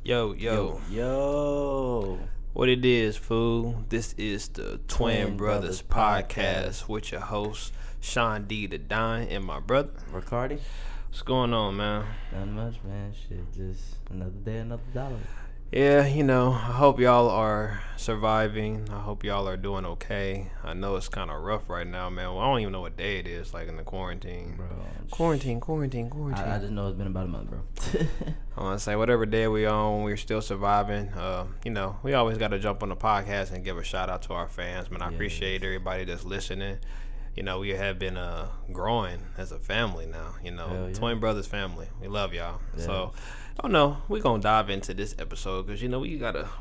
Yo. What it is, fool? This is the Twin Brothers Podcast with your host, Sean D. the Don, and my brother, Rekardi. What's going on, man? Nothing much, man. Shit, just another day, another dollar. Yeah, I hope y'all are surviving. I hope y'all are doing okay. I know it's kind of rough right now, man. Well, I don't even know what day it is, like in the quarantine. Bro. Quarantine. I just know it's been about a month, bro. I want to say whatever day we on, we're still surviving. We always got to jump on the podcast and give a shout out to our fans, man. I appreciate everybody that's listening. We have been growing as a family now. Twin Brothers family. We love y'all. Yeah. So, we're gonna dive into this episode because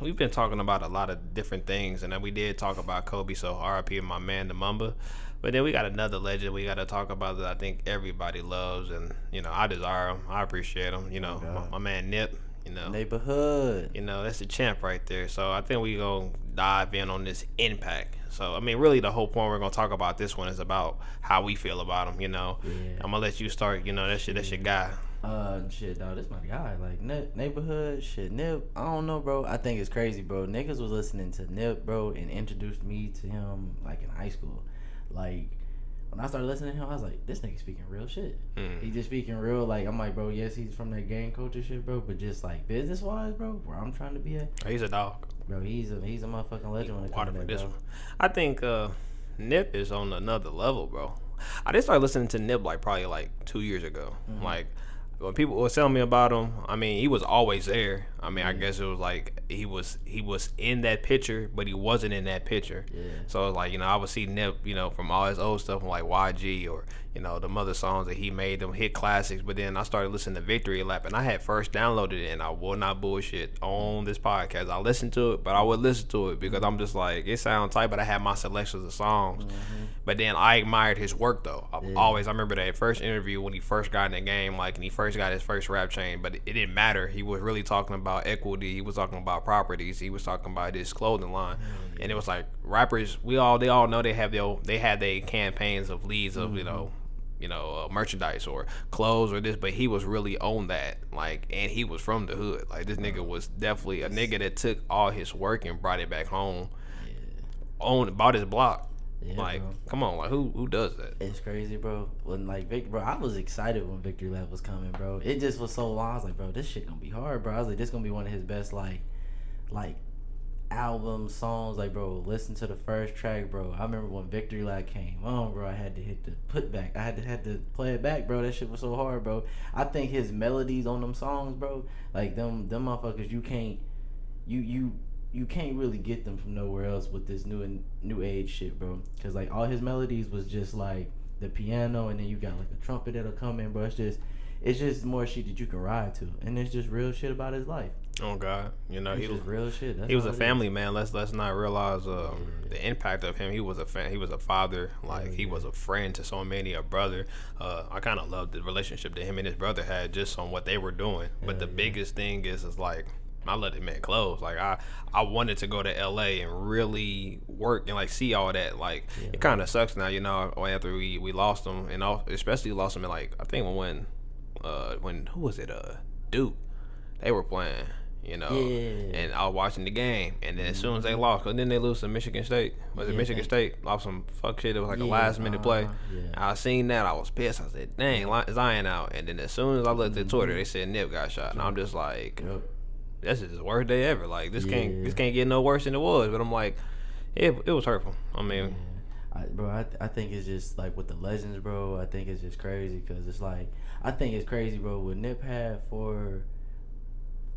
we've been talking about a lot of different things, and then we did talk about Kobe. So R.I.P. my man, the Mamba. But then we got another legend we got to talk about that I think everybody loves, and I desire him. I appreciate him. My man Nip. Neighborhood. That's the champ right there. So I think we gonna dive in on this impact. So really the whole point we're gonna talk about this one is about how we feel about him. I'm gonna let you start. That's your guy. Shit, dog, this my guy. Like Neighborhood, shit, Nip. I don't know, bro. I think it's crazy, bro. Niggas was listening to Nip, bro, and introduced me to him like in high school. Like when I started listening to him, I was like, this nigga speaking real shit. He just speaking real. Like I'm like, bro, yes, he's from that gang culture shit, bro. But just like business wise, bro, where I'm trying to be at. He's a dog. Bro, he's a motherfucking legend when it comes to that, this bro. one. I think Nip is on another level, bro. I did start listening to Nip probably 2 years ago. Like when people were telling me about him, he was always there. I guess it was like he was in that picture, but he wasn't in that picture. Yeah. So I would see Nip, from all his old stuff like YG or the other songs that he made, them hit classics. But then I started listening to Victory Lap, and I had first downloaded it, and I will not bullshit on this podcast. I listened to it, but I would listen to it because I'm just like, it sounds tight, but I had my selections of songs. But then I admired his work though. I remember that first interview when he first got in the game, and he first got his first rap chain, but it didn't matter. He was really talking about equity. He was talking about properties. He was talking about his clothing line, and it was like rappers. They all know they had their campaigns of leads of merchandise or clothes or this, but he was really on that, and he was from the hood. This nigga was definitely a nigga that took all his work and brought it back home, bought his block. Yeah, bro. Come on, who does that? It's crazy, bro. When bro, I was excited when Victory Lap was coming, bro. It just was so long. I was like, bro, this shit gonna be hard, bro. I was like, this gonna be one of his best like album songs. Bro, listen to the first track, bro. I remember when Victory Lap came on, bro. I had to hit the put back. I had to play it back, bro. That shit was so hard, bro. I think his melodies on them songs, bro, them motherfuckers, you can't really get them from nowhere else with this new age shit, bro. Cause all his melodies was just the piano, and then you got a trumpet that'll come in, bro. It's just more shit that you can ride to, and it's just real shit about his life. Oh God, he was real shit. He was a family man. Let's not realize the impact of him. He was a he was a father. He was a friend to so many, a brother. I kind of loved the relationship that him and his brother had just on what they were doing. But the biggest thing is I let that man close. I wanted to go to LA and really work and see all that. It kind of sucks now, after we lost him, and especially lost him in I think when who was it? Duke. They were playing, and I was watching the game, and then as soon as they lost, cause then they lose to Michigan State. Was it Michigan State? Lost some fuck shit. It was a last minute play. I seen that. I was pissed. I said, dang, Zion out. And then as soon as I looked at Twitter, they said Nip got shot, and I'm just like. That's just the worst day ever. This can't get no worse than it was. But I'm like, it was hurtful. I think it's just with the legends, bro. I think it's just crazy because it's I think it's crazy, bro. What Nip had for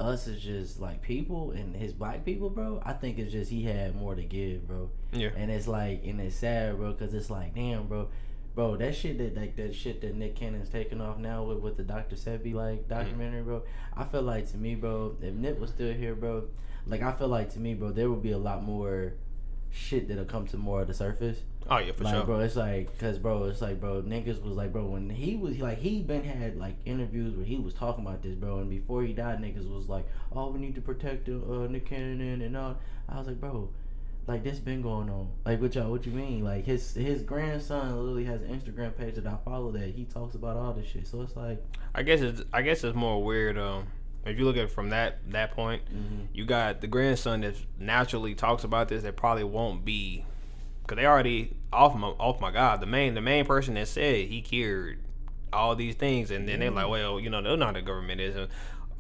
us is just people and his black people, bro. I think it's just he had more to give, bro. Yeah. And it's and it's sad, bro, because it's damn, bro. Bro, that shit that shit that Nick Cannon's taking off now with the Dr. Sebi documentary, bro. I feel to me, bro, if Nip was still here, bro, I feel to me, bro, there would be a lot more shit that'll come to more of the surface. Oh yeah, for sure. Bro, it's cause bro, it's bro, niggas was bro, when he was he been had interviews where he was talking about this, bro, and before he died, niggas was oh, we need to protect Nick Cannon and all. I was bro. This been going on. What you mean? His grandson literally has an Instagram page that I follow that he talks about all this shit. So it's I guess it's more weird If you look at it from that point, you got the grandson that naturally talks about this. That probably won't be, because they already off my God. The main person that said he cured all these things, and then they're like, well, you know, they know how the government is. And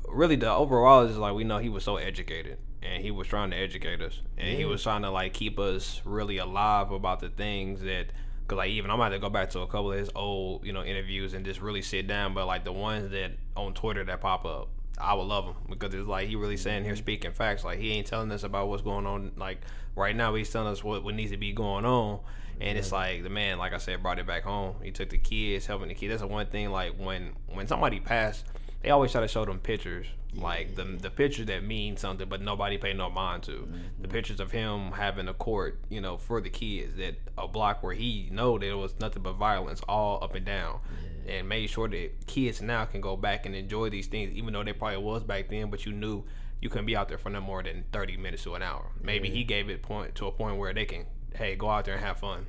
really, the overall is like, we know he was so educated, and he was trying to educate us, and he was trying to like keep us really alive about the things that. Cause like even I'm about to go back to a couple of his old, you know, interviews and just really sit down. But like the ones that on Twitter that pop up, I would love them, because it's like he really saying here speaking facts. Like he ain't telling us about what's going on like right now. He's telling us what needs to be going on. And it's like the man, like I said, brought it back home. He took the kids, helping the kids. That's the one thing. Like when somebody passed, they always try to show them pictures, like the pictures that mean something, but nobody pay no mind to. The pictures of him having a court, you know, for the kids, that a block where he know there was nothing but violence all up and down, and made sure that kids now can go back and enjoy these things, even though they probably was back then. But you knew you couldn't be out there for no more than 30 minutes to an hour. Maybe he gave it to a point where they can, hey, go out there and have fun.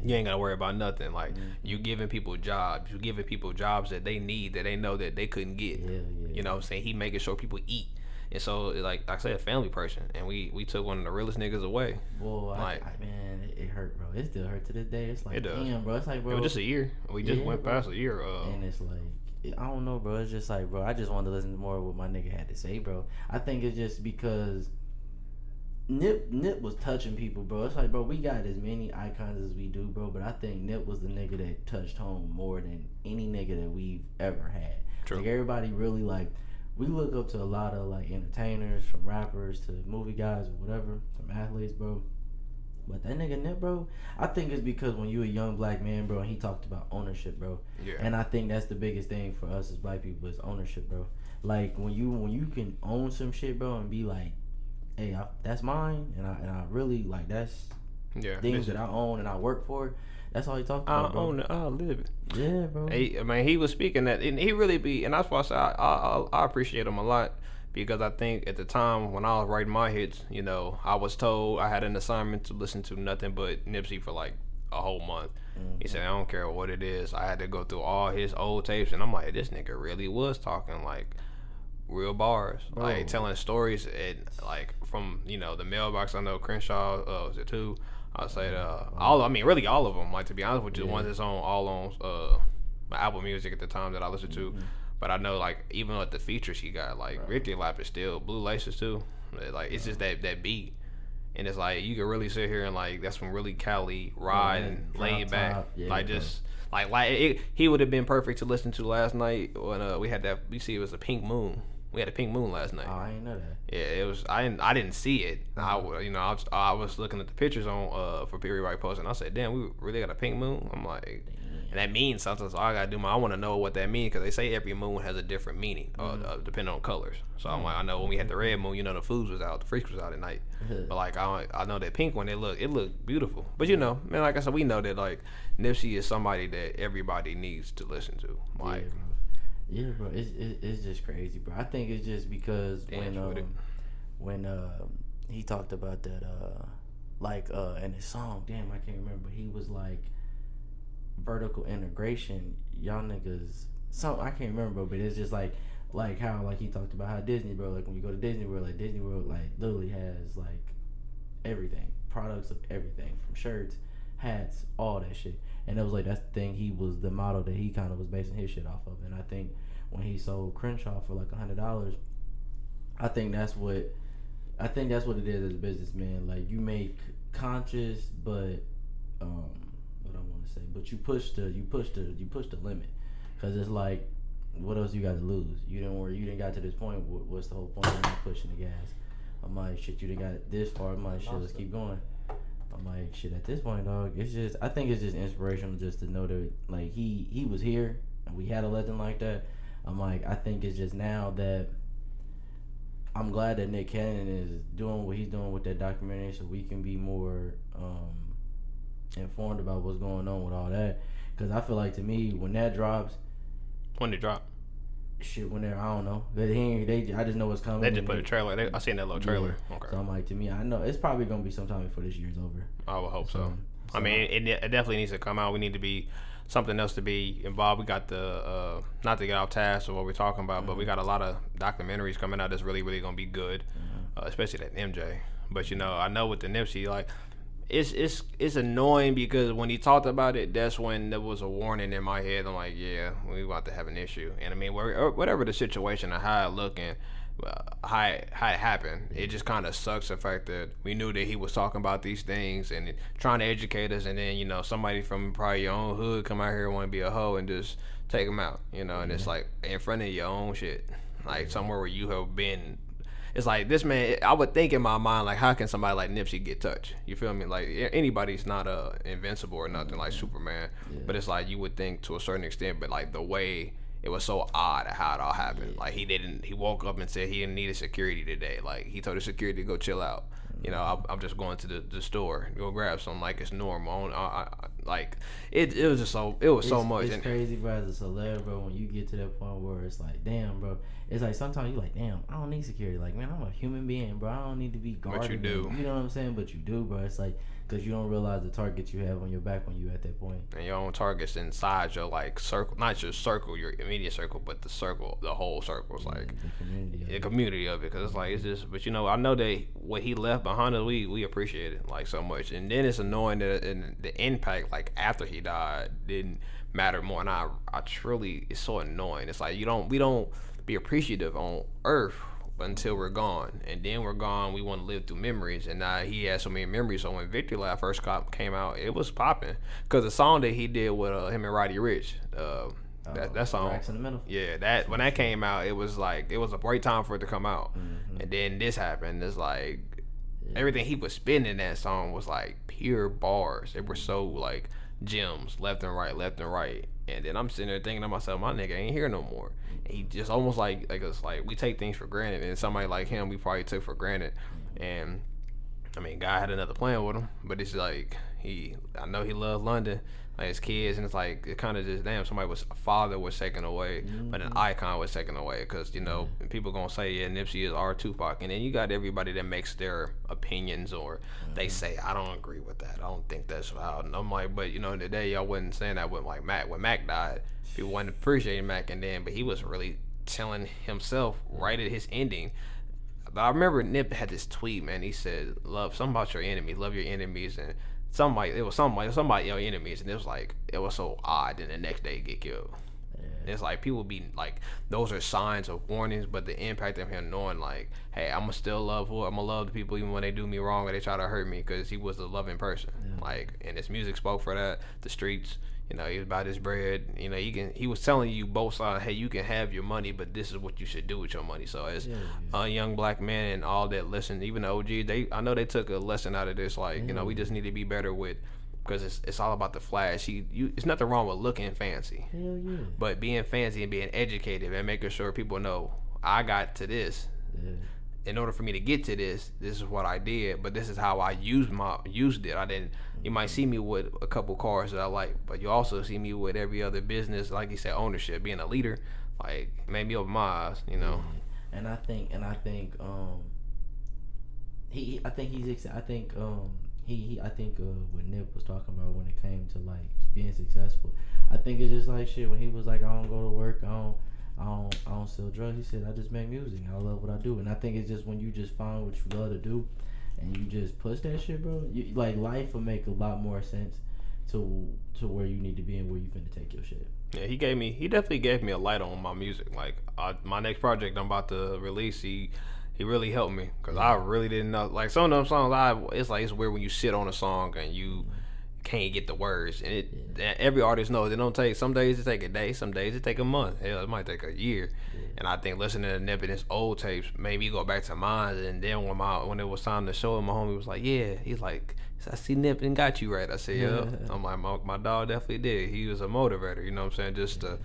You ain't gotta worry about nothing. Like you giving people jobs, you giving people jobs that they need, that they know that they couldn't get. You know what I'm saying? He making sure people eat. And so, like I said, a family person, and we took one of the realest niggas away. Boy, like, man, it hurt, bro. It still hurt to this day. It's like, it does. Damn, bro. It's like, bro. It was just a year. We just went past a year. And it's like, I don't know, bro. It's just like, bro, I just wanted to listen to more of what my nigga had to say, bro. I think it's just because Nip was touching people, bro. It's like, bro, we got as many icons as we do, bro, but I think Nip was the nigga that touched home more than any nigga that we've ever had. True. Like, everybody really, like, we look up to a lot of, like, entertainers, from rappers to movie guys or whatever, from athletes, bro. But that nigga Nip, bro, I think it's because when you a young black man, bro, and he talked about ownership, bro. Yeah. And I think that's the biggest thing for us as black people is ownership, bro. Like, when you can own some shit, bro, and be like, hey, that's mine, and I really, like, that's things that I own and I work for. That's all he talked about, bro. I own it, I live it. Yeah, bro. I mean, he was speaking that, and he really be, and that's why I say I appreciate him a lot, because I think at the time when I was writing my hits, you know, I was told I had an assignment to listen to nothing but Nipsey for like a whole month. He said, I don't care what it is. I had to go through all his old tapes, and I'm like, this nigga really was talking like real bars, like telling stories and like from, you know, the mailbox. I know Crenshaw was it too. I say all of them. Like, to be honest with you, the ones that's on my Apple Music at the time that I listened to. But I know, like, even with the features he got, like Ricky Lap is still Blue Laces too. Like, it's just that beat, and it's like you can really sit here and like that's some really Cali ride and laid back, like just. He would have been perfect to listen to last night when we had that. You see, it was a pink moon. We had a pink moon last night. Oh, I didn't know that. Yeah, it was. I didn't see it. I was looking at the pictures on for Period Right Post, and I said, "Damn, we really got a pink moon." I'm like, and that means something. So I gotta do I want to know what that means, because they say every moon has a different meaning, depending on colors. So I'm like, I know when we had the red moon, you know, the foods was out, the freaks was out at night. But like I know that pink one, it looked beautiful. But you know, man, like I said, we know that like Nipsey is somebody that everybody needs to listen to. Like. Yeah, bro, it's just crazy, bro. I think it's just because when he talked about that in his song, damn, I can't remember. He was like vertical integration, y'all niggas. I can't remember, but it's just like how like he talked about how Disney, bro. Like when you go to Disney World, like Disney World, like literally has like everything, products of everything, from shirts, hats, all that shit. And it was like, that's the thing, he was the model that he kind of was basing his shit off of. And I think when he sold Crenshaw for like $100, I think that's what it is as a businessman. Like, you make conscious, but what I want to say, but you push the limit, because it's like, what else you got to lose? You didn't got to this point. What's the whole point of not pushing the gas? I'm like, shit, you didn't got this far. I'm like, shit, let's keep going. I'm like, shit, at this point, dog, I think it's just inspirational just to know that, like, he was here and we had a legend like that. I'm like, I think it's just now that I'm glad that Nick Cannon is doing what he's doing with that documentary, so we can be more informed about what's going on with all that. Because I feel like, to me, when that drops. When it drop? shit when they're, I don't know. But I just know what's coming. They just put a trailer. I seen that little trailer. Yeah. Okay. So I'm like, to me, I know it's probably gonna be sometime before this year's over. I would hope so. I mean, it definitely needs to come out. We need to be something else to be involved. We got the not to get off task of what we're talking about, but we got a lot of documentaries coming out that's really, really gonna be good, especially that MJ. But I know with the Nipsey, like, it's annoying because when he talked about it, that's when there was a warning in my head. I'm like, yeah, we about to have an issue. And I mean, whatever the situation or how it looking, how it happened, it just kind of sucks the fact that we knew that he was talking about these things and trying to educate us, and then somebody from probably your own hood come out here and want to be a hoe and just take him out, and it's like in front of your own shit, like somewhere where you have been. It's like this man, I would think in my mind, like, how can somebody like Nipsey get touched? You feel me? Like, anybody's not invincible or nothing like Superman, but it's like you would think to a certain extent, but like the way it was so odd at how it all happened. Like, he woke up and said he didn't need a security today. Like, he told the security to go chill out. I'm just going to the store, go grab something like it's normal. Like, it was just so, it was so much. It's crazy, bro, as a celebrity, bro, when you get to that point where it's like, damn, bro. It's like sometimes you're like, damn, I don't need security. Like, man, I'm a human being, bro. I don't need to be guarded. But you do. You know what I'm saying? But you do, bro. It's like, because you don't realize the target you have on your back when you at that point. And your own target's inside your, like, circle. Not your circle, your immediate circle, but the circle, the whole circle. It's like the community of it. Because it's like, it's just, but I know that what he left behind us, we appreciate it, like, so much. And then it's annoying that the impact, like, after he died didn't matter more. And I truly, it's so annoying. It's like, we don't be appreciative on earth until we're gone, and then we're gone. We want to live through memories, and now he has so many memories. So when Victory Lap first came out, it was popping because the song that he did with him and Roddy Ricch, that song, Racks in the Middle. Yeah, that when that came out, it was like, it was a great time for it to come out. And then this happened. It's like everything he was spinning in that song was like pure bars. They were so like gems, left and right. And then I'm sitting there thinking to myself, my nigga ain't here no more. And he just almost like it's like we take things for granted, and somebody like him we probably took for granted. And I mean, God had another plan with him, but it's like I know he loved London, like his kids, and it's like it kind of just, damn, a father was taken away, but an icon was taken away, because people gonna say, yeah, Nipsey is our Tupac, and then you got everybody that makes their opinions, or they say, I don't agree with that, I don't think that's how. And I'm like, but today y'all wasn't saying that with like Mac. When Mac died, people wasn't appreciating Mac, and then but he was really telling himself right at his ending. But I remember Nip had this tweet, man. He said, "Love something about your enemies, love your enemies," and somebody your enemies, and it was so odd. And the next day get killed. Yeah. It's like people be like, those are signs of warnings, but the impact of him knowing, like, hey, I'm gonna love the people even when they do me wrong or they try to hurt me, because he was a loving person. Yeah. Like, and his music spoke for that. The streets. He was about his bread. He was telling you both sides, hey, you can have your money, but this is what you should do with your money. So as a young black man and all that, listen, even the OG, I know they took a lesson out of this. Like, we just need to be better with, because it's all about the flash. It's nothing wrong with looking fancy. Hell yeah. But being fancy and being educated and making sure people know, I got to this. Yeah. In order for me to get to this is what I did, but this is how I used it. I didn't. You might see me with a couple cars that I like, but you also see me with every other business, like you said, ownership, being a leader. Like, made me open my eyes, And I think what Nip was talking about when it came to like being successful, I think it's just like shit. When he was like, I don't go to work, I don't sell drugs. He said, I just make music. I love what I do. And I think it's just when you just find what you love to do and you just push that shit, bro, like, life will make a lot more sense to where you need to be and where you finna take your shit. Yeah, he definitely gave me a light on my music. Like, my next project I'm about to release, he really helped me, because I really didn't know. Like, some of them songs, it's weird when you sit on a song and you can't get the words, and every artist knows it don't take. Some days it take a day, some days it take a month. Hell, it might take a year. And I think listening to Nip and his old tapes made me go back to mine. And then when it was time to show him, my homie was like, "Yeah," he's like, "I see Nip and got you right." I said, "Yeah." I'm like, my dog definitely did. He was a motivator. You know what I'm saying? Just to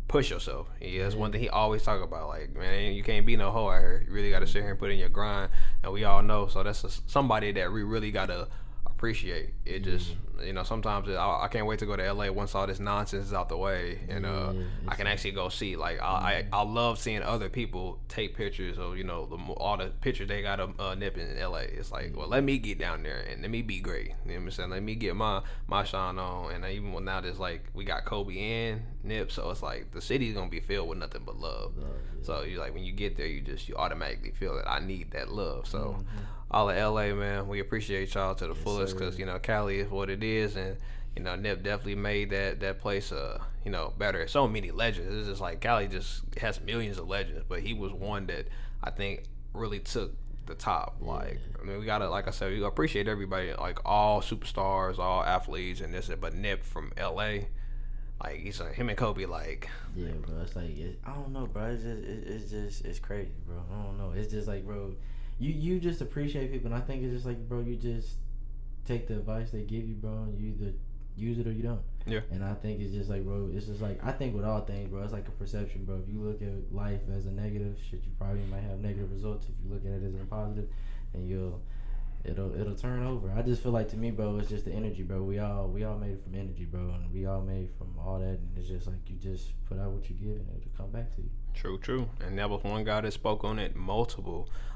push yourself. That's one thing he always talk about. Like, man, you can't be no hoe out here. You really got to sit here and put in your grind. And we all know. So that's somebody that we really got to appreciate. It just you know, sometimes I can't wait to go to LA once all this nonsense is out the way, and I can actually go see. Like I love seeing other people take pictures of, you know, all the pictures they got of Nip in LA. It's like, well, let me get down there and let me be great. You know what I'm saying? Let me get my shine on. And even when now there's like we got Kobe and Nip, so it's like the city's gonna be filled with nothing but love. So you like when you get there, you automatically feel that I need that love. So all of LA, man, we appreciate y'all to the fullest, because you know Cali is what it is, and you know Nip definitely made that place you know, better. So many legends. It's just like Cali just has millions of legends, but he was one that I think really took the top. Like, I mean, we gotta, like I said, we appreciate everybody, like all superstars, all athletes, and this. But Nip from LA, like he's him and Kobe, like bro. It's like I don't know, bro. It's crazy, bro. I don't know. It's just like, bro, you just appreciate people, and I think it's just like, bro, you just take the advice they give you, bro, and you either use it or you don't. Yeah. And I think it's just like, bro, it's just like, I think with all things, bro, it's like a perception, bro. If you look at life as a negative, shit, you probably might have negative results. If you look at it as a positive, and it'll turn over. I just feel like, to me, bro, it's just the energy, bro. We all made it from energy, bro, and we all made from all that, and it's just like you just put out what you give, and it'll come back to you. True. And that was one guy that spoke on it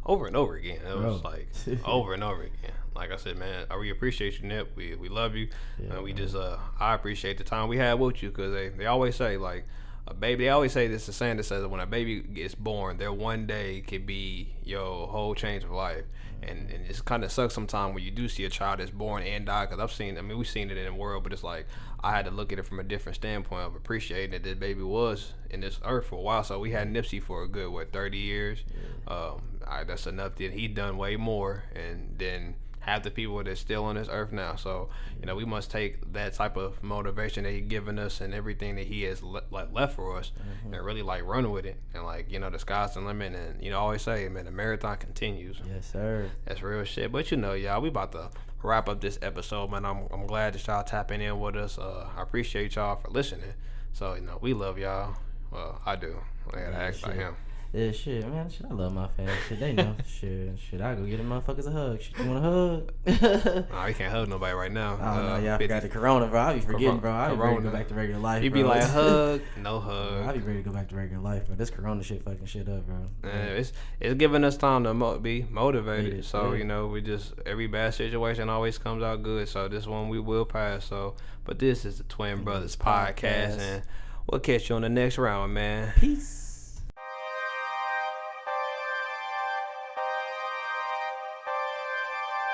over and over again. It was like over and over again. Like I said, man, we appreciate you, Nip. We love you. And we just I appreciate the time we had with you, because they always say, like, a baby, they always say this, the saying that says that when a baby gets born, their one day could be your whole change of life. And it's kind of sucks sometimes when you do see a child that's born and die, because we've seen it in the world, but it's like I had to look at it from a different standpoint of appreciating that this baby was in this earth for a while. So we had Nipsey for a good 30 years. That's enough that he done way more, and then have the people that's still on this earth now. So you know, we must take that type of motivation that he given us and everything that he has left for us, and really like run with it, and like, you know, the sky's the limit. And you know, I always say, man, the marathon continues. Yes, sir. That's real shit. But you know, y'all, we about to wrap up this episode, man. I'm glad that y'all tapping in with us. I appreciate y'all for listening. So you know, we love y'all. Well, I do. I gotta ask about him. Yeah, shit, man. Shit, I love my fans. Shit, they know. shit. I go get them motherfuckers a hug. Shit, you want a hug? Nah, we can't hug nobody right now. Oh, no, yeah, I forgot the corona, bro. I be forgetting, bro. I be ready to go back to regular life, You bro. be like, hug, no hug. I be ready to go back to regular life, bro. This corona shit fucking shit up, bro. It's giving us time to be motivated. So, you know, we just, every bad situation always comes out good. So this one we will pass. So, but this is the Twin Brothers Podcast, and we'll catch you on the next round, man. Peace.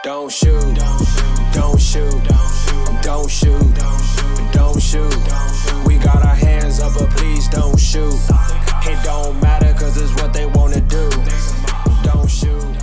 Don't shoot, don't shoot, don't shoot, don't shoot. We got our hands up, but please don't shoot. It don't matter, cause it's what they wanna do. Don't shoot.